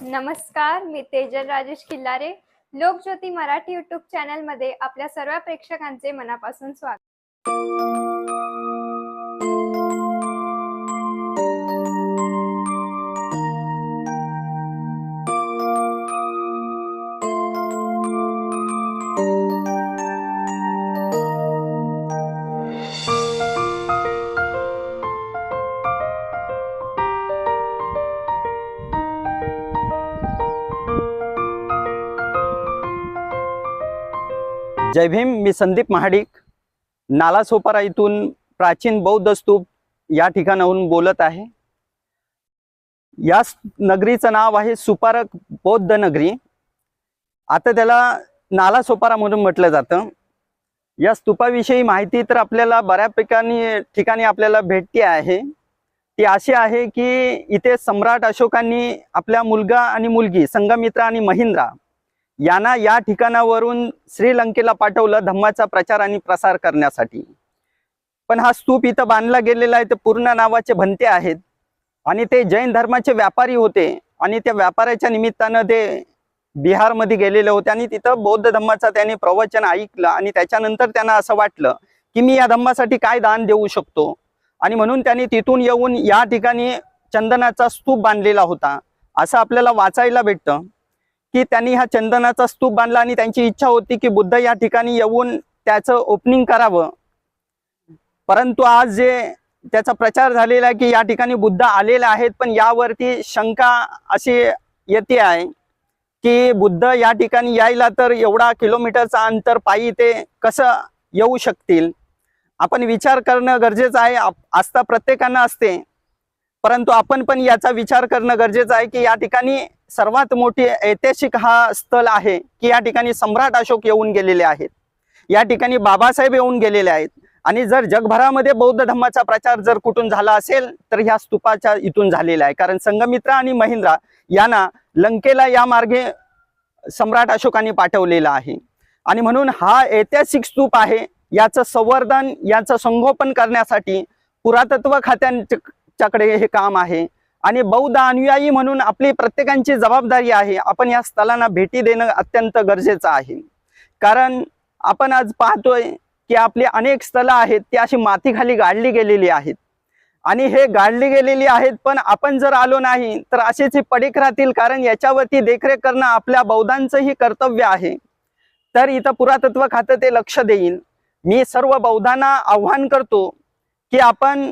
नमस्कार, मी तेजल राजेश खिल्लारे. लोकज्योती मराठी यूट्यूब चॅनलमध्ये आपल्या सर्व प्रेक्षकांचे मनापासून स्वागत. जय भीम. मी संदीप महाडिक, नालासोपारा इथून प्राचीन बौद्ध स्तूप या ठिकाणाहून बोलत आहे. या नगरीचं नाव आहे सुपारक बौद्ध नगरी. आता त्याला नालासोपारा म्हणून म्हटलं जातं. या स्तूपाविषयी माहिती तर आपल्याला बऱ्यापैकी ठिकाणी आपल्याला भेटते आहे. ती अशी आहे की इथे सम्राट अशोकांनी आपल्या मुलगा आणि मुलगी संघमित्रा आणि महेंद्र यांना या ठिकाणावरून श्रीलंकेला पाठवलं धम्माचा प्रचार आणि प्रसार करण्यासाठी. पण हा स्तूप इथं बांधला गेलेला आहे. ते पूर्ण नावाचे भंते आहेत आणि ते जैन धर्माचे व्यापारी होते आणि त्या व्यापाराच्या निमित्तानं ते बिहारमध्ये गेलेले होते आणि तिथं बौद्ध धम्माचा त्यांनी प्रवचन ऐकलं आणि त्याच्यानंतर त्यांना असं वाटलं की मी या धम्मासाठी काय दान देऊ शकतो, आणि म्हणून त्यांनी तिथून येऊन या ठिकाणी चंदनाचा स्तूप बांधलेला होता. असं आपल्याला वाचायला भेटतं की त्यांनी हा चंदनाचा स्तूप बांधला आणि त्यांची इच्छा होती की बुद्ध या ठिकाणी येऊन त्याचं ओपनिंग करावं. परंतु आज जे त्याचा प्रचार झालेला आहे की या ठिकाणी बुद्ध आलेले आहेत, पण यावरती शंका अशी येते आहे की बुद्ध या ठिकाणी यायला तर एवढा किलोमीटरचा अंतर पायी ते कसं येऊ शकतील. आपण विचार करणं गरजेचं आहे. आस्था प्रत्येकांना असते, परंतु आपण पण याचा विचार करणं गरजेचं आहे की या ठिकाणी सर्वात मोठी ऐतिहासिक हा स्थळ आहे की या ठिकाणी सम्राट अशोक येऊन गेलेले आहेत, या ठिकाणी बाबासाहेब येऊन गेलेले आहेत. आणि जर जगभरामध्ये बौद्ध धम्माचा प्रचार जर कुठून झाला असेल तर ह्या स्तूपाच्या इथून झालेला आहे. कारण संघमित्रा आणि महेंद्र यांना लंकेला या मार्गे सम्राट अशोकांनी पाठवलेला आहे. आणि म्हणून हा ऐतिहासिक स्तूप आहे. याचं संवर्धन, याचं संगोपन करण्यासाठी पुरातत्व खात्यांच्याकडे हे काम आहे आणि बौद्ध अनुयायी म्हणून आपली प्रत्येकांची जबाबदारी आहे. आपण या स्थळांना भेटी देणं अत्यंत गरजेचं आहे. कारण आपण आज पाहतोय की आपली अनेक स्थळं आहेत ती अशी मातीखाली गाडली गेलेली आहेत आणि हे गाडली गेलेली आहेत, पण आपण जर आलो नाही तर असेच पडीक राहतील. कारण याच्यावरती देखरेख करणं आपल्या बौद्धांचंही कर्तव्य आहे. तर इथं पुरातत्व खातं ते लक्ष देईल. मी सर्व बौद्धांना आव्हान करतो की आपण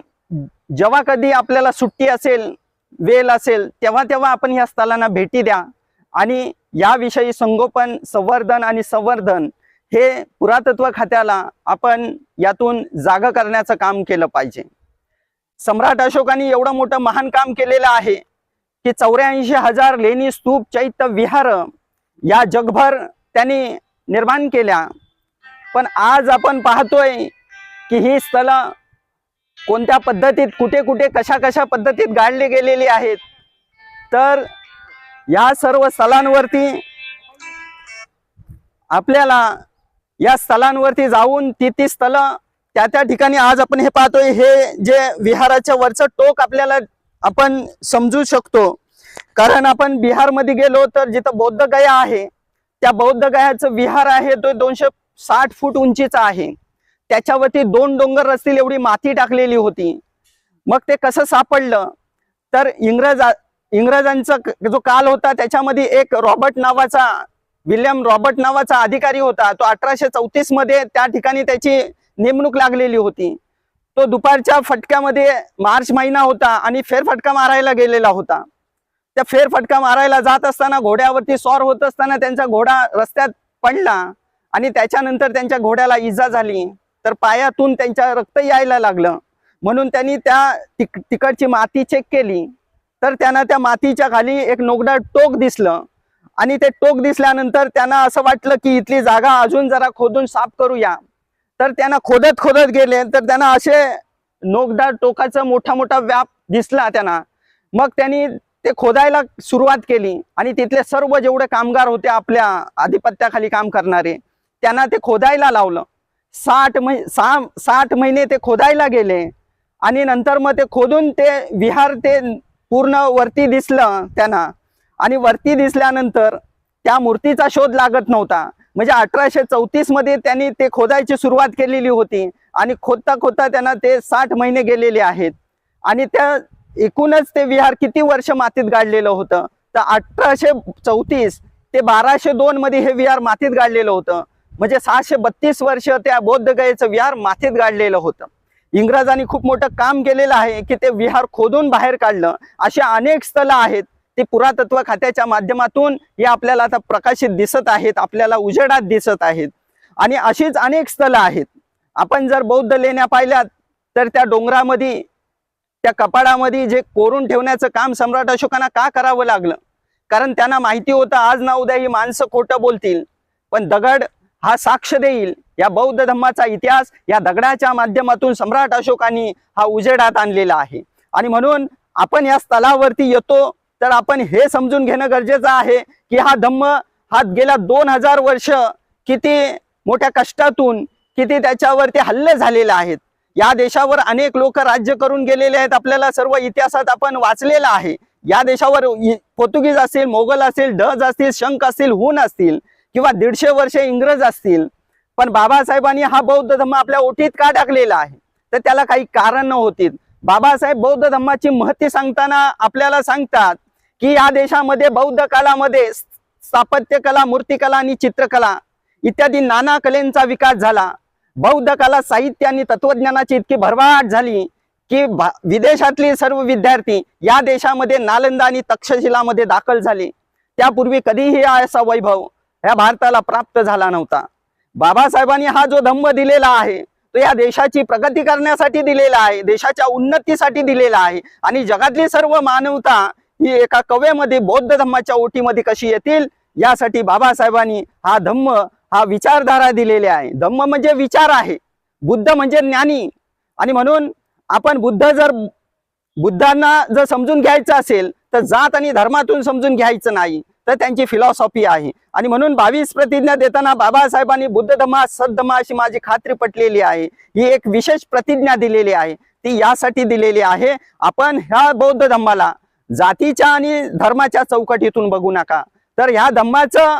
जेव्हा कधी आपल्याला सुट्टी असेल, वेळ असेल, तेव्हा आपण ह्या स्थळांना भेटी द्या आणि याविषयी संगोपन, संवर्धन आणि संवर्धन हे पुरातत्व खात्याला आपण यातून जागा करण्याचं काम केलं पाहिजे. सम्राट अशोकांनी एवढं मोठं महान काम केलेलं आहे की 84,000 लेणी, स्तूप, चैत्य, विहार या जगभर त्यांनी निर्माण केल्या. पण आज आपण पाहतोय की ही स्थळं कोणत्या पद्धतीत, कुठे कुठे, कशा पद्धतीत गाडली गेलेली आहेत. तर या सर्व स्थळांवरती आपल्याला या स्थळांवरती जाऊन ती स्थळं त्या ठिकाणी आज आपण हे पाहतोय. हे जे विहाराच्या वरचं टोक आपल्याला आपण समजू शकतो. कारण आपण बिहारमध्ये गेलो तर जिथं बौद्ध गया आहे त्या बौद्ध गयाचं विहार आहे तो 260 फूट उंचीचा आहे. त्याच्यावरती 2 डोंगर रचतील एवढी माती टाकलेली होती. मग ते कसं सापडलं तर इंग्रजांचा जो काल होता त्याच्यामध्ये एक विल्यम रॉबर्ट नावाचा अधिकारी होता. तो 1834 मध्ये त्या ठिकाणी त्याची नेमणूक लागलेली होती. तो दुपारच्या फटक्यामध्ये मार्च महिना होता आणि फेरफटका मारायला गेलेला होता. त्या फेरफटका मारायला जात असताना घोड्यावरती स्वार होत असताना त्यांचा घोडा रस्त्यात पडला आणि त्याच्यानंतर त्यांच्या घोड्याला इजा झाली. तर पायातून त्यांच्या रक्त यायला लागलं. म्हणून त्यांनी त्या तिकडची माती चेक केली तर त्यांना त्या मातीच्या खाली एक नोगडा टोक दिसलं आणि ते टोक दिसल्यानंतर त्यांना असं वाटलं की इथली जागा अजून जरा खोदून साफ करूया. तर त्यांना खोदत गेले तर त्यांना असे नोगडा टोकाचा मोठा व्याप दिसला त्यांना. मग त्यांनी ते खोदायला सुरुवात केली आणि तिथले सर्व जेवढे कामगार होते आपल्या आधिपत्याखाली काम करणारे त्यांना ते खोदायला लावलं. 60 महिने ते खोदायला गेले आणि नंतर मग ते खोदून ते विहार ते पूर्ण वरती दिसलं त्यांना. आणि वरती दिसल्यानंतर त्या मूर्तीचा शोध लागत नव्हता. म्हणजे 1834 मध्ये त्यांनी ते खोदायची सुरुवात केलेली होती आणि खोदता खोदता त्यांना ते 60 महिने गेलेले आहेत. आणि त्या एकूणच ते विहार किती वर्ष मातीत गाडलेलं होतं, तर 1834 ते 1202 मध्ये हे विहार मातीत गाडलेलं होतं. म्हणजे 632 वर्ष त्या बौद्धगयेचं विहार मातीत गाडलेलं होतं. इंग्रजांनी खूप मोठं काम केलेलं आहे की ते विहार खोदून बाहेर काढलं. अशी अनेक स्थळं आहेत, ते पुरातत्व खात्याच्या माध्यमातून हे आपल्याला आता प्रकाशित दिसत आहेत, आपल्याला उजेडात दिसत आहेत. आणि अशीच अनेक स्थळं आहेत. आपण जर बौद्ध लेण्या पाहिल्यात तर त्या डोंगरामध्ये, त्या कपाडामध्ये जे कोरून ठेवण्याचं काम सम्राट अशोकांना का करावं लागलं, कारण त्यांना माहिती होतं आज ना उद्या ही माणसं खोटं बोलतील, पण दगड हा साक्ष देईल. या बौद्ध धम्माचा इतिहास या दगडाच्या माध्यमातून सम्राट अशोकांनी हा उजेडात आणलेला आहे. आणि म्हणून आपण या स्थळावरती येतो तर आपण हे समजून घेणं गरजेचं आहे की हा धम्म हा गेल्या 2000 वर्ष किती मोठ्या कष्टातून, किती त्याच्यावरती हल्ले झालेले आहेत. या देशावर अनेक लोक राज्य करून गेलेले आहेत. आपल्याला सर्व इतिहासात आपण वाचलेलं आहे. या देशावर पोर्तुगीज असतील, मोगल असतील, डच असतील, शंख असतील, हून असतील किंवा 150 वर्षे इंग्रज असतील, पण बाबासाहेबांनी हा बौद्ध धम्म आपल्या ओठीत का टाकलेला आहे, तर त्याला काही कारण होती. बाबासाहेब बौद्ध धम्माची महती सांगताना आपल्याला सांगतात की या देशामध्ये बौद्ध कालामध्ये स्थापत्य कला, मूर्तिकला आणि चित्रकला इत्यादी नाना कलेंचा विकास झाला. बौद्ध कला, साहित्य आणि तत्वज्ञानाची इतकी भरभराट झाली की विदेशातले सर्व विद्यार्थी या देशामध्ये नालंदा आणि तक्षशिलामध्ये दाखल झाले. त्यापूर्वी कधीही असा वैभव या भारताला प्राप्त झाला नव्हता. बाबासाहेबांनी हा जो धम्म दिलेला आहे तो या देशाची प्रगती करण्यासाठी दिलेला आहे, देशाच्या उन्नतीसाठी दिलेला आहे. आणि जगातली सर्व मानवता ही एका कवेमध्ये बौद्ध धम्माच्या ओटीमध्ये कशी येतील यासाठी बाबासाहेबांनी हा धम्म, हा विचारधारा दिलेली आहे. धम्म म्हणजे विचार आहे, बुद्ध म्हणजे ज्ञानी. आणि म्हणून आपण बुद्धांना जर समजून घ्यायचं असेल तर जात आणि धर्मातून समजून घ्यायचं नाही, तर त्यांची फिलॉसॉफी आहे. आणि म्हणून 22 प्रतिज्ञा देताना बाबासाहेबांनी बुद्ध धम्मा सद्धम्मा अशी माझी खात्री पटलेली आहे. ही एक विशेष प्रतिज्ञा दिलेली आहे. ती यासाठी दिलेली आहे, आपण ह्या बौद्ध धम्माला जातीच्या आणि धर्माच्या चौकटीतून बघू नका, तर ह्या धम्माचं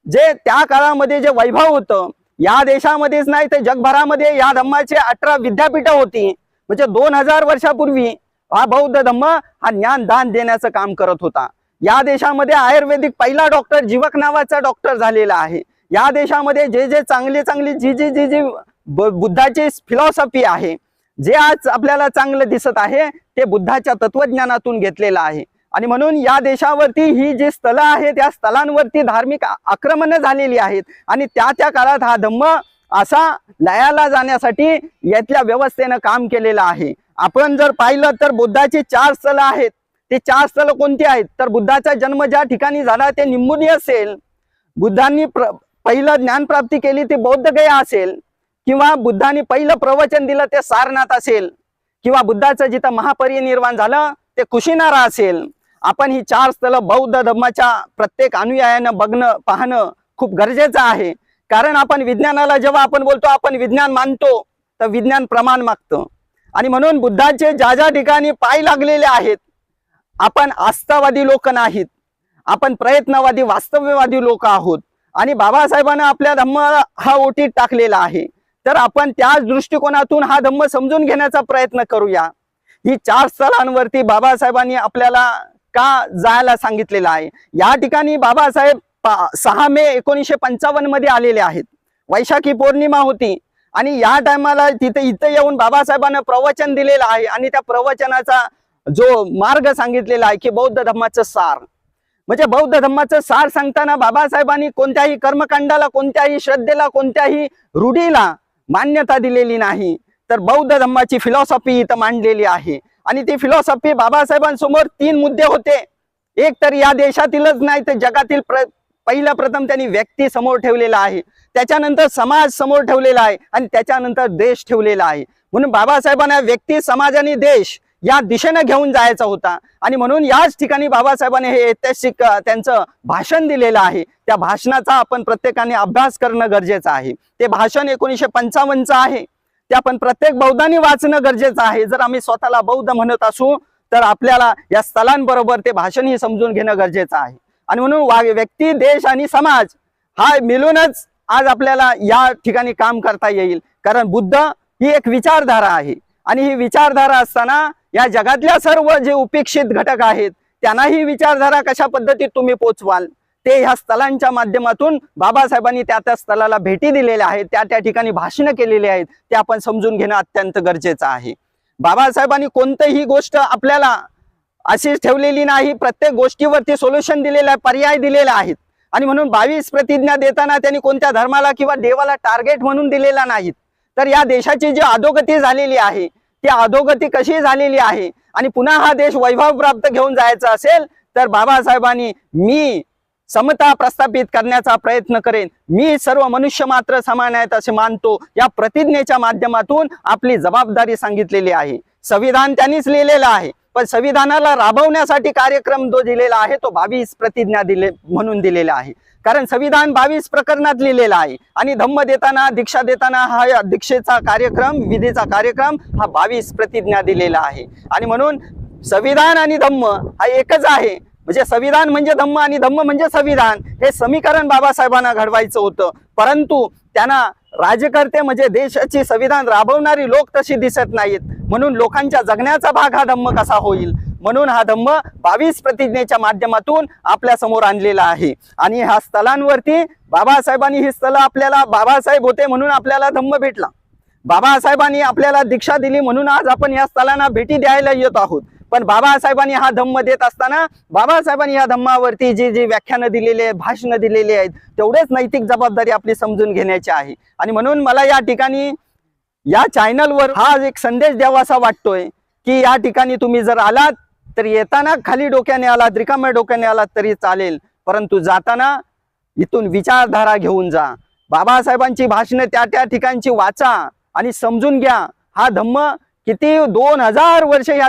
जे त्या काळामध्ये जे वैभव होतं, या देशामध्येच नाही तर जगभरामध्ये या धम्माचे 18 विद्यापीठं होती. म्हणजे 2000 वर्षापूर्वी हा बौद्ध धम्म हा ज्ञानदान देण्याचं काम करत होता. या देशामध्ये आयुर्वेदिक पहिला डॉक्टर जीवक नावाचा डॉक्टर झालेला आहे. या देशामध्ये जे जे चांगली जी बुद्धाची फिलॉसॉफी आहे, जे आज आपल्याला चांगलं दिसत आहे ते बुद्धाच्या तत्वज्ञानातून घेतलेलं आहे. आणि म्हणून या देशावरती ही जी स्थळं आहेत या स्थळांवरती धार्मिक आक्रमण झालेली आहेत. आणि त्या काळात हा धम्म असा लयाला जाण्यासाठी यातल्या व्यवस्थेनं काम केलेलं आहे. आपण जर पाहिलं तर बुद्धाची 4 स्थळं आहेत. ते 4 स्थळं कोणती आहेत, तर बुद्धाचा जन्म ज्या ठिकाणी झाला ते निंबुनी असेल, बुद्धांनी पहिलं ज्ञानप्राप्ती केली ते बौद्धगया असेल, किंवा बुद्धांनी पहिलं प्रवचन दिलं ते सारनाथ असेल, किंवा बुद्धाचं जिथं महापरिनिर्वाण झालं ते कुशिनारा असेल. आपण ही 4 स्थळं बौद्ध धर्माच्या प्रत्येक अनुयायानं बघणं, पाहणं खूप गरजेचं आहे. कारण आपण विज्ञानाला जेव्हा आपण बोलतो, आपण विज्ञान मानतो तर विज्ञान प्रमाण मागतं. आणि म्हणून बुद्धाचे ज्या ठिकाणी पाय लागलेले आहेत, आपण आस्थावादी लोक नाहीत, आपण प्रयत्नवादी वास्तव्यवादी लोक आहोत. आणि बाबासाहेबांना आपल्या धम्म हा ओटीत टाकलेला आहे, तर आपण त्याच दृष्टिकोनातून हा धम्म समजून घेण्याचा प्रयत्न करूया. ही 4 स्थळांवरती बाबासाहेबांनी आपल्याला का जायला सांगितलेलं आहे. या ठिकाणी बाबासाहेब 6 मे 1955 मध्ये आलेले आहेत. वैशाखी पौर्णिमा होती आणि या टायमाला इथं येऊन बाबासाहेबांना प्रवचन दिलेलं आहे. आणि त्या प्रवचनाचा जो मार्ग सांगितलेला आहे की बौद्ध धम्माचं सार, म्हणजे बौद्ध धम्माचं सार सांगताना बाबासाहेबांनी कोणत्याही कर्मकांडाला, कोणत्याही श्रद्धेला, कोणत्याही रूढीला मान्यता दिलेली नाही, तर बौद्ध धम्माची फिलॉसॉफी इथं मांडलेली आहे. आणि ती फिलॉसॉफी बाबासाहेबांसमोर 3 मुद्दे होते. एक तर या देशातीलच नाही तर जगातील प्रथम त्यांनी व्यक्ती समोर ठेवलेला आहे, त्याच्यानंतर समाज समोर ठेवलेला आहे आणि त्याच्यानंतर देश ठेवलेला आहे. म्हणून बाबासाहेबांना व्यक्ती, समाज आणि देश या दिशेने घेऊन जायचा होता. आणि म्हणून याच ठिकाणी बाबासाहेबांनी हे ऐतिहासिक त्यांचं भाषण दिलेलं आहे. त्या भाषणाचा आपण प्रत्येकाने अभ्यास करणं गरजेचं आहे. ते भाषण 1955चं आहे. ते आपण प्रत्येक बौद्धांनी वाचणं गरजेचं आहे. जर आम्ही स्वतःला बौद्ध म्हणत असू तर आपल्याला या स्थळांबरोबर ते भाषणही समजून घेणं गरजेचं आहे. आणि म्हणून व्यक्ती, देश आणि समाज हा मिळूनच आज आपल्याला या ठिकाणी काम करता येईल. कारण बुद्ध ही एक विचारधारा आहे आणि ही विचारधारा असताना या जगातल्या सर्व जे उपेक्षित घटक आहेत त्यांना ही विचारधारा कशा पद्धतीत तुम्ही पोचवाल ते ह्या स्थलांच्या माध्यमातून बाबासाहेबांनी त्या स्थळाला भेटी दिलेल्या आहेत, त्या ठिकाणी भाषणं केलेली आहेत, ते आपण समजून घेणं अत्यंत गरजेचं आहे. बाबासाहेबांनी कोणतीही गोष्ट आपल्याला अशीच ठेवलेली नाही, प्रत्येक गोष्टीवरती सोल्युशन दिलेलं आहे, पर्याय दिलेले आहेत. आणि म्हणून 22 प्रतिज्ञा देताना त्यांनी कोणत्या धर्माला किंवा देवाला टार्गेट म्हणून दिलेला नाहीत. तर या देशाची जी अधोगती झालेली आहे ती अधोगती कशी झालेली आहे आणि पुन्हा हा देश वैभव प्राप्त घेऊन जायचा असेल तर बाबासाहेबांनी मी समता प्रस्थापित करण्याचा प्रयत्न करेन, मी सर्व मनुष्य मात्र समान आहेत असे मानतो, या प्रतिज्ञेच्या माध्यमातून आपली जबाबदारी सांगितलेली आहे. संविधान त्यांनीच लिहिलेलं आहे, पण संविधानाला राबवण्यासाठी कार्यक्रम जो दिलेला आहे तो 22 प्रतिज्ञा म्हणून दिलेला आहे. कारण संविधान 22 प्रकरणात लिहिलेला आहे आणि धम्म देताना, दीक्षा देताना हा दीक्षेचा कार्यक्रम, विधीचा कार्यक्रम हा 22 प्रतिज्ञा दिलेला आहे. आणि म्हणून संविधान आणि धम्म हा एकच आहे. म्हणजे संविधान म्हणजे धम्म आणि धम्म म्हणजे संविधान, हे समीकरण बाबासाहेबांना घडवायचं होतं. परंतु त्यांना राजकर्ते म्हणजे देशाची संविधान राबवणारी लोक तशी दिसत नाहीत. म्हणून लोकांच्या जगण्याचा भाग हा धम्म कसा होईल, म्हणून हा धम्म 22 प्रतिज्ञेच्या माध्यमातून आपल्या समोर आणलेला आहे. आणि ह्या स्थलांवरती बाबासाहेबांनी ही स्थलं आपल्याला, बाबासाहेब होते म्हणून आपल्याला धम्म भेटला, बाबासाहेबांनी आपल्याला दीक्षा दिली म्हणून आज आपण या स्थलांना भेटी द्यायला येत आहोत. पण बाबासाहेबांनी हा धम्म देत असताना बाबासाहेबांनी या धम्मावरती जी व्याख्यानं दिलेली आहेत, भाषणं दिलेली आहेत, तेवढेच नैतिक जबाबदारी आपली समजून घेण्याची आहे. आणि म्हणून मला या ठिकाणी या चॅनलवर हा एक संदेश द्यावासा वाटतोय की या ठिकाणी तुम्ही जर आलात तर येताना खाली डोक्याने आलात, रिकाम्या डोक्याने आलात तरी चालेल, परंतु जाताना इथून विचारधारा घेऊन जा. बाबासाहेबांची भाषणं त्या ठिकाणची वाचा आणि समजून घ्या. हा धम्म किती 2000 वर्ष या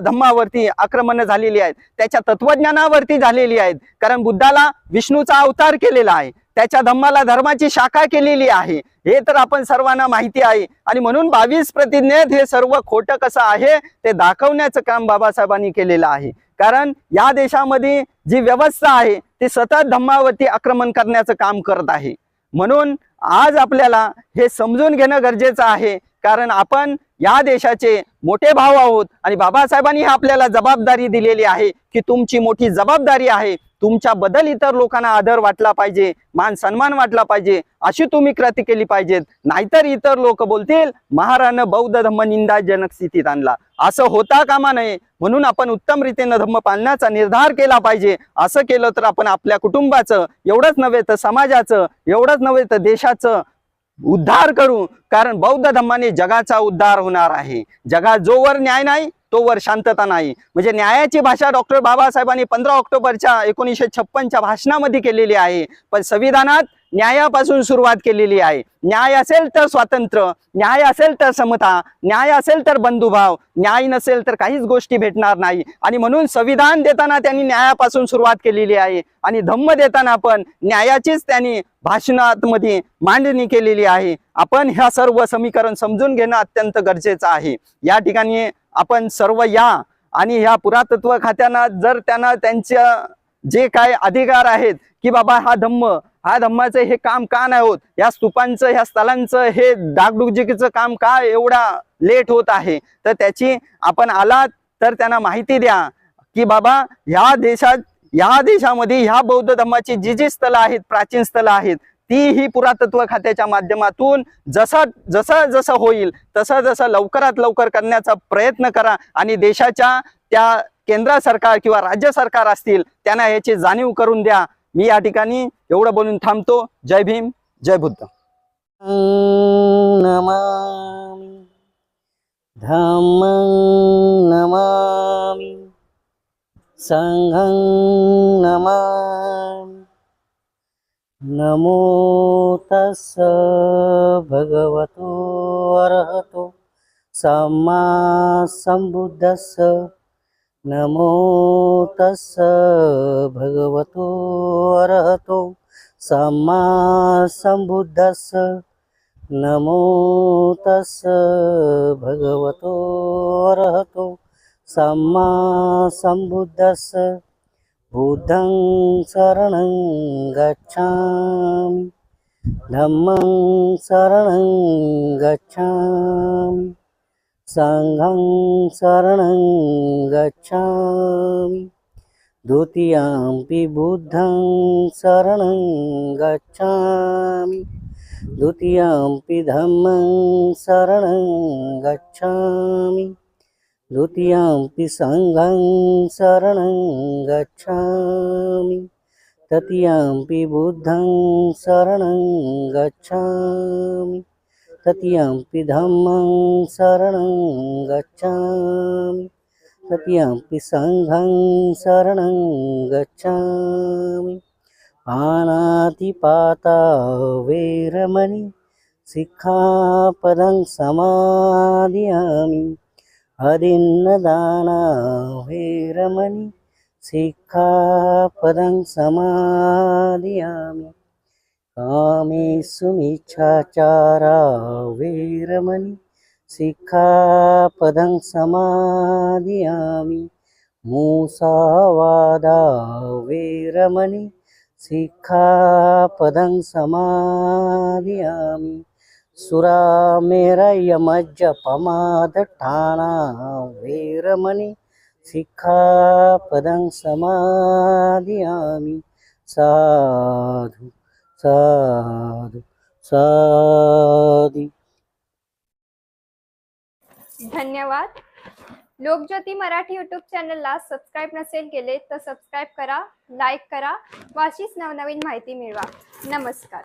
धम्मावरती आक्रमण झालेली आहेत, त्याच्या तत्वज्ञानावरती झालेली आहेत. कारण बुद्धाला विष्णूचा अवतार केलेला आहे, त्याच्या धम्माला धर्माची शाखा केलेली आहे, हे तर आपण सर्वांना माहिती आहे. आणि म्हणून 22 प्रतिज्ञेत हे सर्व खोटं कसं आहे ते दाखवण्याचं काम बाबासाहेबांनी केलेलं आहे. कारण या देशामध्ये जी व्यवस्था आहे ती सतत धम्मावरती आक्रमण करण्याचं काम करत आहे. म्हणून आज आपल्याला हे समजून घेणं गरजेचं आहे. कारण आपण या देशाचे मोठे भाऊ आहोत आणि बाबासाहेबांनी आपल्याला जबाबदारी दिलेली आहे की तुमची मोठी जबाबदारी आहे, तुमच्या बद्दल इतर लोकांना आदर वाटला पाहिजे, मान सन्मान वाटला पाहिजे, अशी तुम्ही कृती केली पाहिजेत. नाहीतर इतर लोक बोलतील महारानं बौद्ध धम्म निंदाजनक स्थितीत आणला, असं होता कामा नये. म्हणून आपण उत्तम रीतीने धम्म पाळण्याचा निर्धार केला पाहिजे. असं केलं तर आपण आपल्या कुटुंबाचं, एवढंच नव्हे तर समाजाचं, एवढंच नव्हे तर देशाचं उद्धार करू. कारण बौद्ध धम्माने जगाचा उद्धार होणार आहे. जगात जोवर न्याय नाही तोवर शांतता नाही. म्हणजे न्यायाची भाषा डॉक्टर बाबासाहेबांनी 15 ऑक्टोबरच्या 1956च्या भाषणामध्ये केलेली आहे. पण संविधानात न्यायापासून सुरुवात केलेली आहे. न्याय असेल तर स्वातंत्र्य, न्याय असेल तर समता, न्याय असेल तर बंधुभाव, न्याय नसेल तर काहीच गोष्टी भेटणार नाही. आणि म्हणून संविधान देताना त्यांनी न्यायापासून सुरुवात केलेली आहे आणि धम्म देताना पण न्यायाचीच त्यांनी भाषणामध्ये मांडणी केलेली आहे. आपण ह्या सर्व समीकरण समजून घेणं अत्यंत गरजेचं आहे. या ठिकाणी आपण सर्व या आणि ह्या पुरातत्व खात्यांना जर त्यांना त्यांच्या जे काय अधिकार आहेत की बाबा हा धम्माचं हे काम का नाही होत, या स्तूपांचं, ह्या स्थलांचं हे डागडुजीचं काम का एवढा लेट होत आहे, तर त्याची आपण आलात तर त्यांना माहिती द्या की बाबा या देशामध्ये ह्या बौद्ध धम्माची जी स्थलं आहेत, प्राचीन स्थलं आहेत, ती ही पुरातत्व खात्याच्या माध्यमातून जसं होईल तसं लवकरात लवकर करण्याचा प्रयत्न करा. आणि देशाच्या त्या केंद्र सरकार किंवा राज्य सरकार असतील त्यांना याची जाणीव करून द्या. मी या ठिकाणी एवढं बोलून थांबतो. जय भीम, जय बुद्ध. नमामि धम्मं नमामि संघं नमामि नमो तस्स भगवतो अरहतो सम्मा संबुद्धस्स नमो तस्स भगवतो अरहतो सम्मा संबुद्धस्स नमो तस्स भगवतो अरहतो सम्मा संबुद्धस्स बुद्धं शरणं गच्छामि धम्मं शरणं गच्छामि संघं शरणं गच्छामि द्वितीयंपि बुद्धं शरणं गच्छामि द्वितीयंपि धम्मं शरणं गच्छामि द्वितीयंपि संघं शरणं गच्छामि तृतीयंपि बुद्धं शरणं गच्छामि तृतीयंपि धम्मं शरणं गच्छामि तृतीयंपि संघं शरणं गच्छामि पानातिपाता वैरमणि सिक्खापदं समादियामि अदिन्नदाना वैरमणि सिक्खापदं समादियामि कामेषु मिच्छाचारा वैरमणि सिक्खापदं समादियामि मूसावादा वैरमणि सिक्खापदं समादियामि सुरामेरयमज्जपमादठाना वैरमणि सिक्खापदं समादियामि साधु साधु साधु। धन्यवाद. लोकज्योती मराठी यूट्यूब चॅनलला सबस्क्राईब नसेल केले तर सबस्क्राईब करा, लाईक करा व अशीच नवनवीन माहिती मिळवा. नमस्कार.